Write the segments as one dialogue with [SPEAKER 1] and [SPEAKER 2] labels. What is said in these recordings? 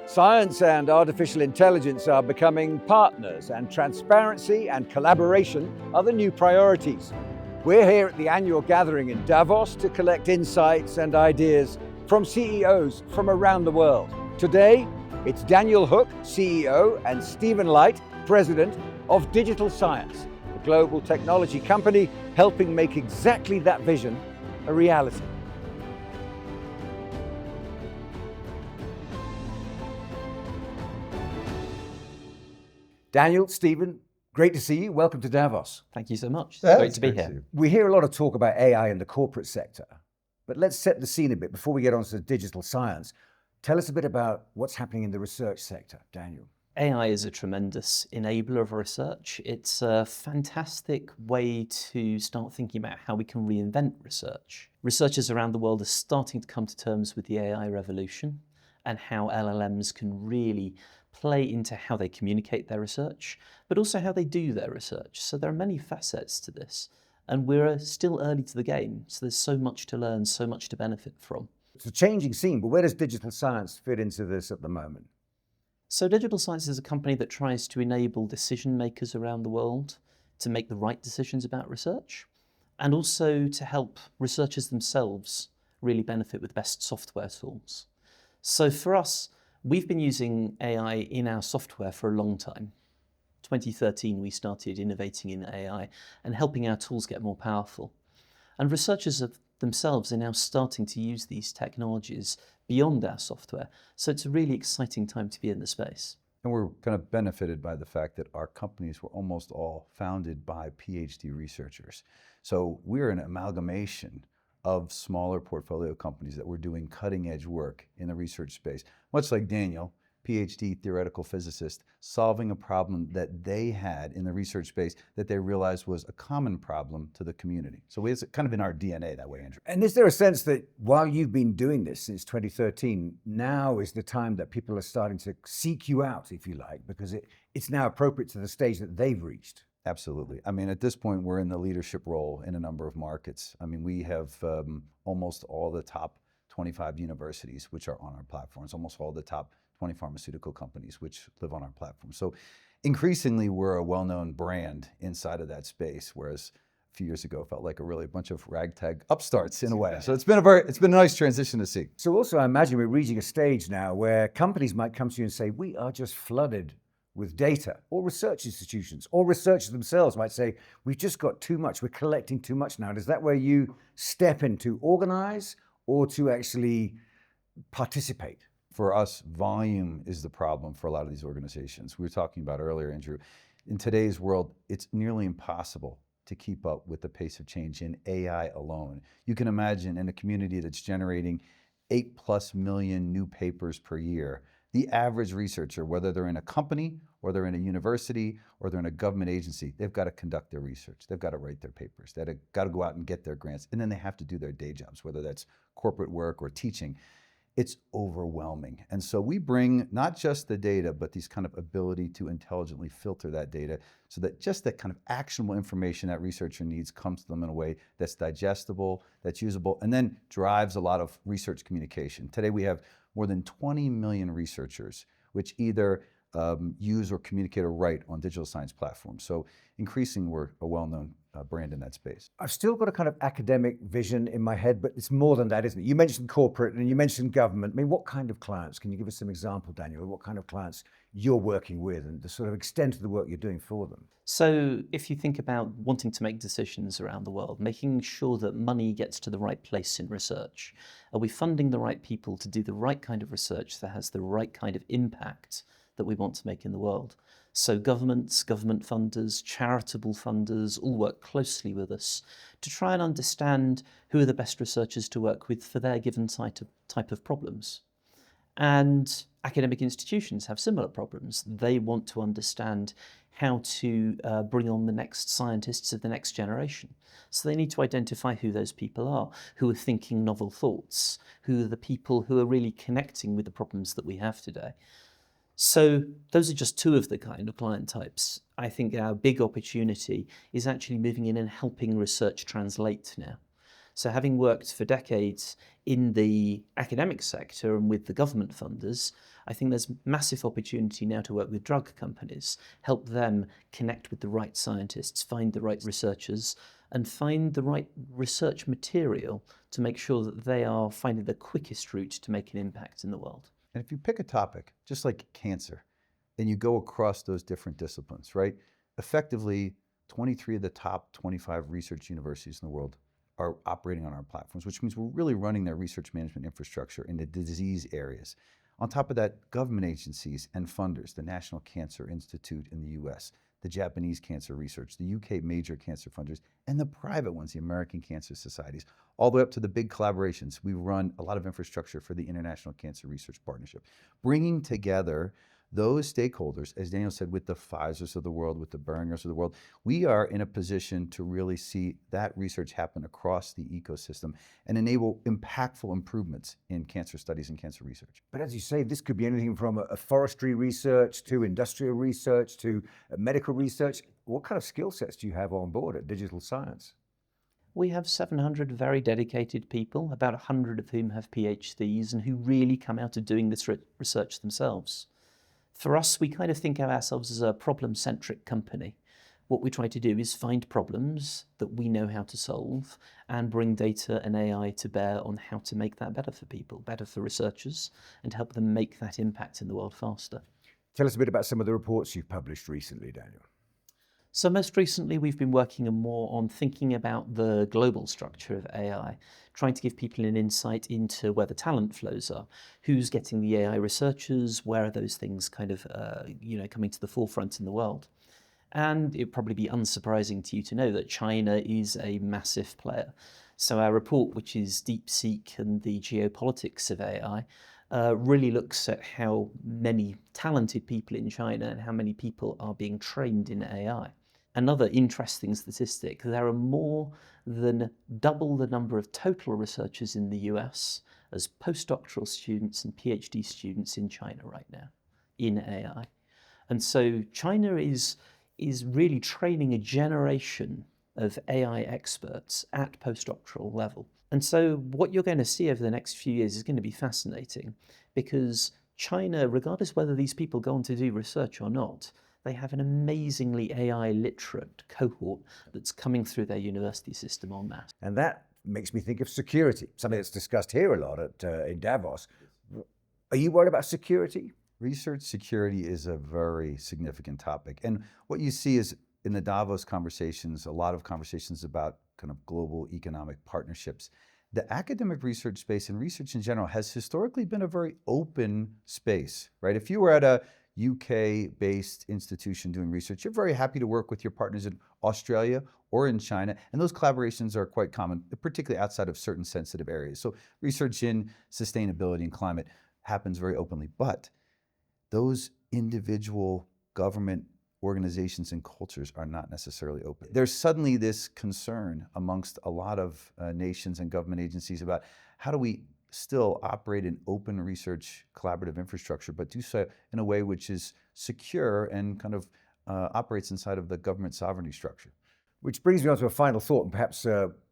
[SPEAKER 1] Science and artificial intelligence are becoming partners, and transparency and collaboration are the new priorities. We're here at the annual gathering in Davos to collect insights and ideas from CEOs from around the world. Today, it's Daniel Hook, CEO, and Stephen Light, President of Digital Science, a global technology company helping make exactly that vision a reality. Daniel, Stephen, great to see you. Welcome to Davos.
[SPEAKER 2] Thank you so much.
[SPEAKER 3] Yeah,
[SPEAKER 2] Great to be here.
[SPEAKER 1] We hear a lot of talk about AI in the corporate sector, but let's set the scene a bit before we get on to digital science. Tell us a bit about what's happening in the research sector, Daniel.
[SPEAKER 2] AI is a tremendous enabler of research. It's a fantastic way to start thinking about how we can reinvent research. Researchers around the world are starting to come to terms with the AI revolution and how LLMs can really play into how they communicate their research, but also how they do their research. So there are many facets to this, and we're still early to the game. So there's so much to learn, so much to benefit from.
[SPEAKER 1] It's a changing scene, but where does digital science fit into this at the moment?
[SPEAKER 2] So Digital Science is a company that tries to enable decision makers around the world to make the right decisions about research, and also to help researchers themselves really benefit with the best software tools. So for us, we've been using AI in our software for a long time. 2013, we started innovating in AI and helping our tools get more powerful. And researchers themselves are now starting to use these technologies beyond our software. So it's a really exciting time to be in the space.
[SPEAKER 3] And we're kind of benefited by the fact that our companies were almost all founded by PhD researchers. So we're an amalgamation of smaller portfolio companies that were doing cutting edge work in the research space, much like Daniel, PhD theoretical physicist, solving a problem that they had in the research space that they realized was a common problem to the community. So it's kind of in our DNA that way, Andrew.
[SPEAKER 1] And is there a sense that while you've been doing this since 2013, now is the time that people are starting to seek you out, if you like, because it's now appropriate to the stage that they've reached?
[SPEAKER 3] Absolutely. I mean, at this point, we're in the leadership role in a number of markets. I mean, we have almost all the top 25 universities which are on our platforms, almost all the top 20 pharmaceutical companies which live on our platform. So increasingly, we're a well-known brand inside of that space, whereas a few years ago, it felt like a bunch of ragtag upstarts in a way. So it's been a nice transition to see.
[SPEAKER 1] So also, I imagine we're reaching a stage now where companies might come to you and say, we are just flooded with data, or research institutions, or researchers themselves might say, we've just got too much, we're collecting too much now. And is that where you step in to organize or to actually participate?
[SPEAKER 3] For us, volume is the problem for a lot of these organizations. We were talking about earlier, Andrew, in today's world, it's nearly impossible to keep up with the pace of change in AI alone. You can imagine in a community that's generating 8+ million new papers per year, the average researcher, whether they're in a company or they're in a university or they're in a government agency, they've got to conduct their research. They've got to write their papers. They've got to go out and get their grants. And then they have to do their day jobs, whether that's corporate work or teaching. It's overwhelming. And so we bring not just the data, but these kind of ability to intelligently filter that data so that just that kind of actionable information that researcher needs comes to them in a way that's digestible, that's usable, and then drives a lot of research communication. Today we have more than 20 million researchers which either use or communicate or write on digital science platforms. So increasingly, we're a well-known brand in that space.
[SPEAKER 1] I've still got a kind of academic vision in my head, but it's more than that, isn't it? You mentioned corporate and you mentioned government. I mean, what kind of clients? Can you give us some example, Daniel, of what kind of clients you're working with and the sort of extent of the work you're doing for them?
[SPEAKER 2] So if you think about wanting to make decisions around the world, making sure that money gets to the right place in research, are we funding the right people to do the right kind of research that has the right kind of impact that we want to make in the world? So governments, government funders, charitable funders all work closely with us to try and understand who are the best researchers to work with for their given type of problems. And academic institutions have similar problems. They want to understand how to bring on the next scientists of the next generation. So they need to identify who those people are, who are thinking novel thoughts, who are the people who are really connecting with the problems that we have today. So those are just two of the kind of client types. I think our big opportunity is actually moving in and helping research translate now. So having worked for decades in the academic sector and with the government funders, I think there's massive opportunity now to work with drug companies, help them connect with the right scientists, find the right researchers, and find the right research material to make sure that they are finding the quickest route to make an impact in the world.
[SPEAKER 3] And if you pick a topic, just like cancer, and you go across those different disciplines, right? Effectively, 23 of the top 25 research universities in the world are operating on our platforms, which means we're really running their research management infrastructure in the disease areas. On top of that, government agencies and funders, the National Cancer Institute in the US, the Japanese Cancer Research, the UK major cancer funders, and the private ones, the American Cancer Societies, all the way up to the big collaborations. We run a lot of infrastructure for the International Cancer Research Partnership, bringing together those stakeholders, as Daniel said, with the Pfizers of the world, with the Boehringers of the world. We are in a position to really see that research happen across the ecosystem and enable impactful improvements in cancer studies and cancer research.
[SPEAKER 1] But as you say, this could be anything from a forestry research to industrial research to medical research. What kind of skill sets do you have on board at Digital Science?
[SPEAKER 2] We have 700 very dedicated people, about 100 of whom have PhDs and who really come out of doing this research themselves. For us, we kind of think of ourselves as a problem-centric company. What we try to do is find problems that we know how to solve and bring data and AI to bear on how to make that better for people, better for researchers, and help them make that impact in the world faster.
[SPEAKER 1] Tell us a bit about some of the reports you've published recently, Daniel.
[SPEAKER 2] So most recently, we've been working more on thinking about the global structure of AI, trying to give people an insight into where the talent flows are, who's getting the AI researchers, where are those things kind of coming to the forefront in the world. And it'd probably be unsurprising to you to know that China is a massive player. So our report, which is DeepSeek and the geopolitics of AI, really looks at how many talented people in China and how many people are being trained in AI. Another interesting statistic, there are more than double the number of total researchers in the US as postdoctoral students and PhD students in China right now in AI. And so China is really training a generation of AI experts at postdoctoral level. And so what you're going to see over the next few years is going to be fascinating, because China, regardless whether these people go on to do research or not, they have an amazingly AI literate cohort that's coming through their university system en masse.
[SPEAKER 1] And that makes me think of security, something that's discussed here a lot in Davos. Are you worried about security?
[SPEAKER 3] Research security is a very significant topic. And what you see is in the Davos conversations, a lot of conversations about kind of global economic partnerships. The academic research space and research in general has historically been a very open space, right? If you were at a UK-based institution doing research, you're very happy to work with your partners in Australia or in China, and those collaborations are quite common, particularly outside of certain sensitive areas. So research in sustainability and climate happens very openly, but those individual government organizations and cultures are not necessarily open. There's suddenly this concern amongst a lot of nations and government agencies about how do we still operate an open research collaborative infrastructure, but do so in a way which is secure and kind of operates inside of the government sovereignty structure.
[SPEAKER 1] Which brings me on to a final thought, and perhaps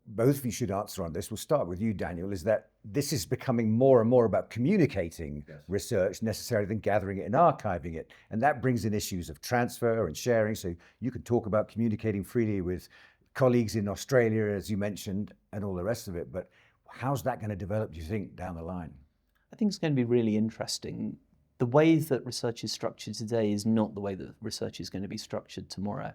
[SPEAKER 1] both of you should answer on this. We'll start with you, Daniel, is that this is becoming more and more about communicating research necessarily than gathering it and archiving it. And that brings in issues of transfer and sharing. So you could talk about communicating freely with colleagues in Australia, as you mentioned, and all the rest of it. But how's that going to develop, do you think, down the line?
[SPEAKER 2] I think it's going to be really interesting. The way that research is structured today is not the way that research is going to be structured tomorrow.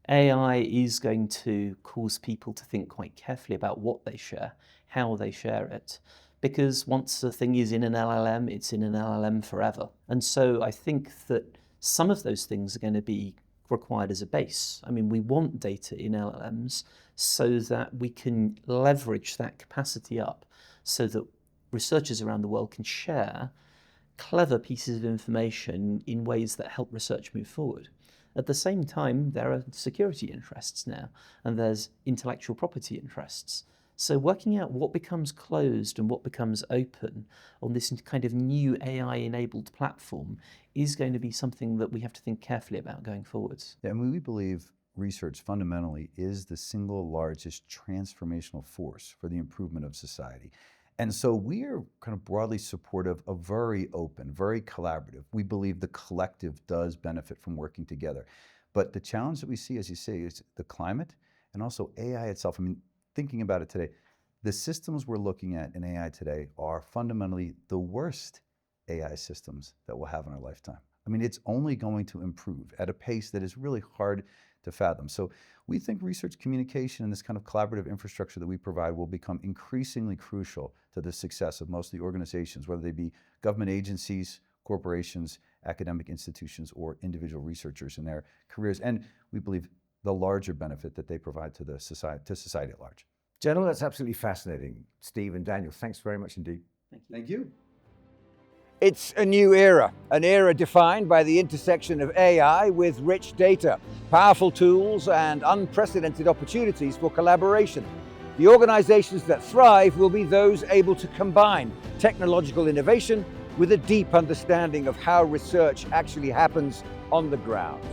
[SPEAKER 2] AI is going to cause people to think quite carefully about what they share, how they share it, because once a thing is in an LLM, it's in an LLM forever. And so I think that some of those things are going to be required as a base. I mean, we want data in LLMs so that we can leverage that capacity up so that researchers around the world can share clever pieces of information in ways that help research move forward. At the same time, there are security interests now, and there's intellectual property interests. So working out what becomes closed and what becomes open on this kind of new AI-enabled platform is going to be something that we have to think carefully about going forwards.
[SPEAKER 3] Yeah, I mean, we believe research fundamentally is the single largest transformational force for the improvement of society. And so we are kind of broadly supportive of very open, very collaborative. We believe the collective does benefit from working together. But the challenge that we see, as you say, is the climate and also AI itself. I mean, thinking about it today, the systems we're looking at in AI today are fundamentally the worst AI systems that we'll have in our lifetime. I mean, it's only going to improve at a pace that is really hard to fathom. So we think research communication and this kind of collaborative infrastructure that we provide will become increasingly crucial to the success of most of the organizations, whether they be government agencies, corporations, academic institutions, or individual researchers in their careers. And we believe the larger benefit that they provide to the society at large.
[SPEAKER 1] Gentlemen, that's absolutely fascinating. Steve and Daniel, thanks very much indeed.
[SPEAKER 3] Thank you.
[SPEAKER 1] It's a new era, an era defined by the intersection of AI with rich data, powerful tools, and unprecedented opportunities for collaboration. The organizations that thrive will be those able to combine technological innovation with a deep understanding of how research actually happens on the ground.